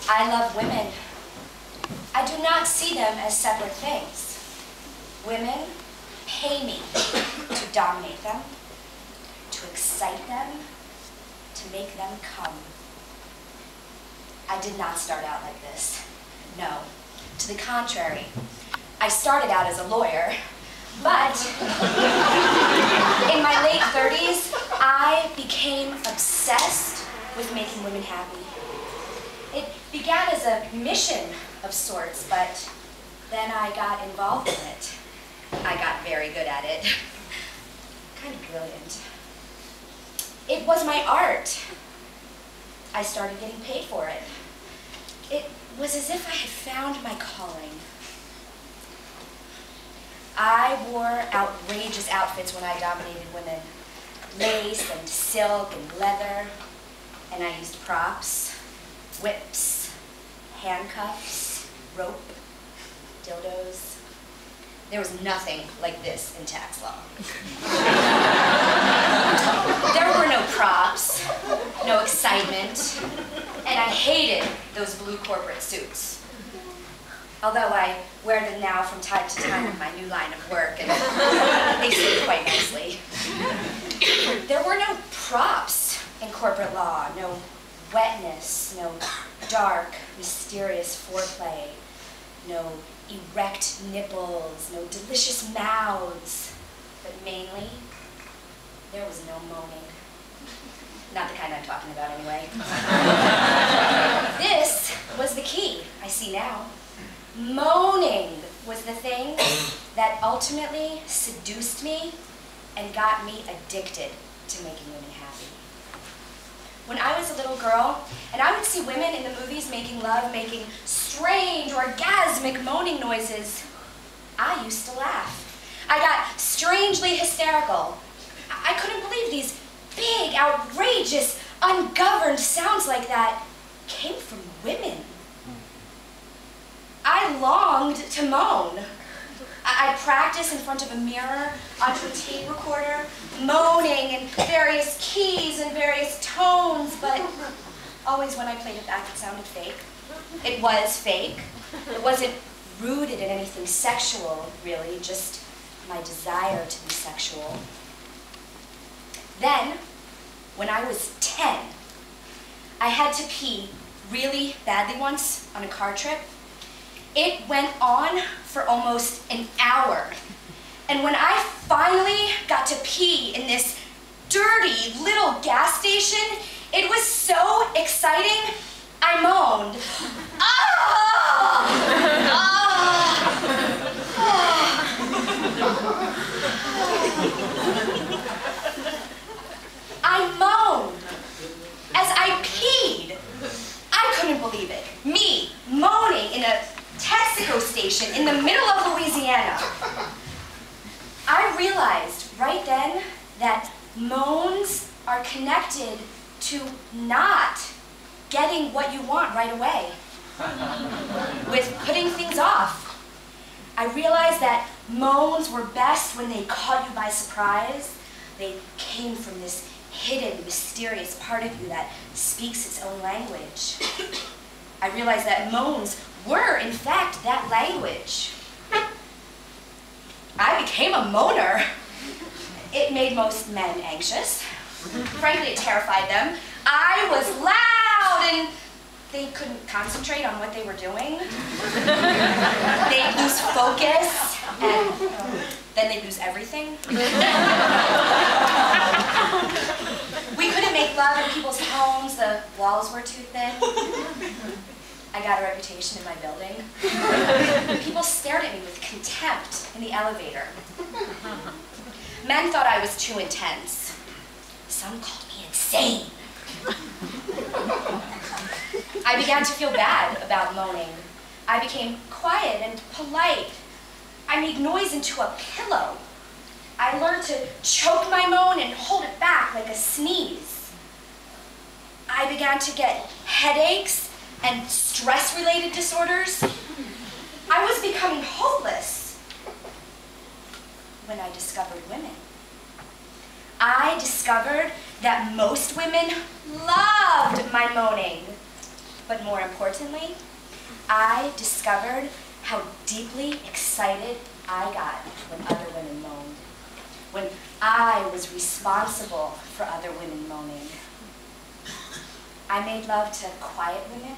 I love women. I do not see them as separate things. Women pay me to dominate them, to excite them, to make them come. I did not start out like this. No, to the contrary. I started out as a lawyer, but in my late 30s, I became obsessed with making women happy. It began as a mission of sorts, but then I got involved in it. I got very good at it. Kind of brilliant. It was my art. I started getting paid for it. It was as if I had found my calling. I wore outrageous outfits when I dominated women. Lace and silk and leather. And I used props, whips, handcuffs, rope, dildos. There was nothing like this in tax law. There were no props, no excitement, and I hated those blue corporate suits. Although I wear them now from time to time in my new line of work, and they sit quite nicely. There were no props in corporate law, no wetness, no dark, mysterious foreplay, no erect nipples, no delicious mouths, but mainly, there was no moaning. Not the kind I'm talking about anyway. This was the key, I see now. Moaning was the thing that ultimately seduced me and got me addicted to making women happy. When I was a little girl, and I would see women in the movies making love, making strange, orgasmic moaning noises, I used to laugh. I got strangely hysterical. I couldn't believe these big, outrageous, ungoverned sounds like that came from women. I longed to moan. I'd practice in front of a mirror, onto a tape recorder, moaning in various keys and various tones, but always when I played it back, it sounded fake. It was fake. It wasn't rooted in anything sexual, really, just my desire to be sexual. Then, when I was 10, I had to pee really badly once on a car trip. It went on for almost an hour. And when I finally got to pee in this dirty little gas station, it was so exciting, I moaned. Ah! I moaned as I peed. I couldn't believe it. Me, moaning in a Texaco station in the middle of Louisiana. I realized right then that moans are connected to not getting what you want right away, with putting things off. I realized that moans were best when they caught you by surprise. They came from this hidden, mysterious part of you that speaks its own language. I realized that moans were, in fact, that language. I became a moaner. It made most men anxious. Frankly, it terrified them. I was loud, and they couldn't concentrate on what they were doing. They'd lose focus, and then they'd lose everything. We couldn't make love in people's homes. The walls were too thin. I got a reputation in my building. People stared at me with contempt in the elevator. Men thought I was too intense. Some called me insane. I began to feel bad about moaning. I became quiet and polite. I made noise into a pillow. I learned to choke my moan and hold it back like a sneeze. I began to get headaches and stress-related disorders. I was becoming hopeless when I discovered women. I discovered that most women loved my moaning. But more importantly, I discovered how deeply excited I got when other women moaned. When I was responsible for other women moaning. I made love to quiet women,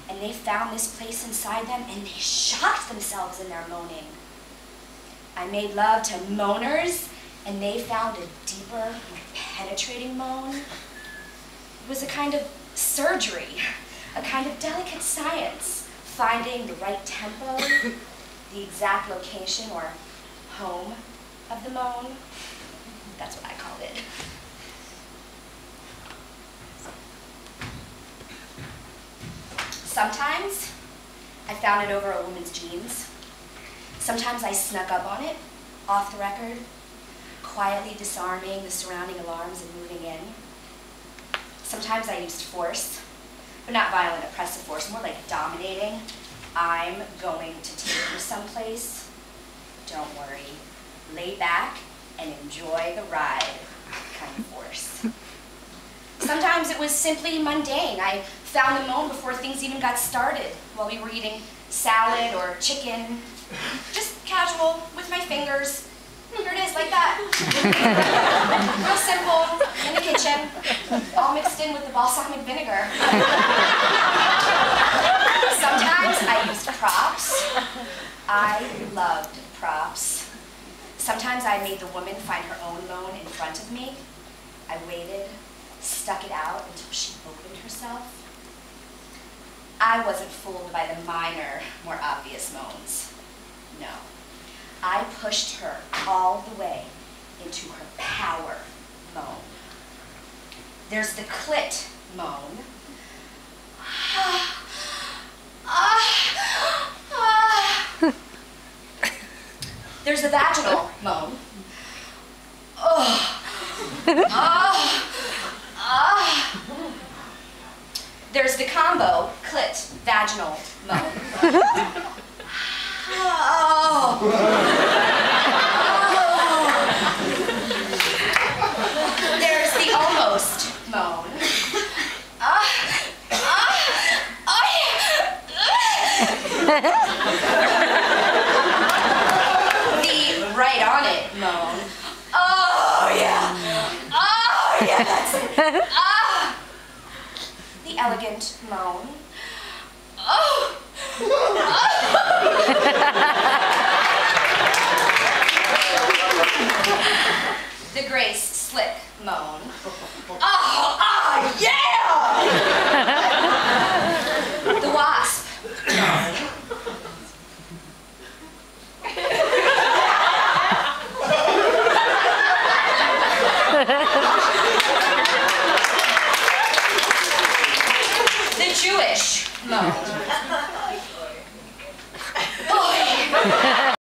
and they found this place inside them, and they shocked themselves in their moaning. I made love to moaners, and they found a deeper, more penetrating moan. It was a kind of surgery, a kind of delicate science, finding the right tempo, the exact location or home of the moan. That's what I called it. Sometimes I found it over a woman's jeans. Sometimes I snuck up on it, off the record, quietly disarming the surrounding alarms and moving in. Sometimes I used force, but not violent, oppressive force, more like dominating. I'm going to take you someplace. Don't worry. Lay back and enjoy the ride kind of force. Sometimes it was simply mundane. I found the moan before things even got started, while we were eating salad or chicken. Just casual, with my fingers. Here it is, like that. Real simple, in the kitchen, all mixed in with the balsamic vinegar. Sometimes I used props. I loved props. Sometimes I made the woman find her own moan in front of me. I waited, stuck it out until she opened herself. I wasn't fooled by the minor, more obvious moans. No. I pushed her all the way into her power moan. There's the clit moan. There's the vaginal moan. There's the combo clit vaginal moan. There's the almost moan. The right on it moan. Oh yeah. Oh yeah, that's it. The elegant moan. The grace slick moan. Yeah! The wasp moan. The Jewish moan.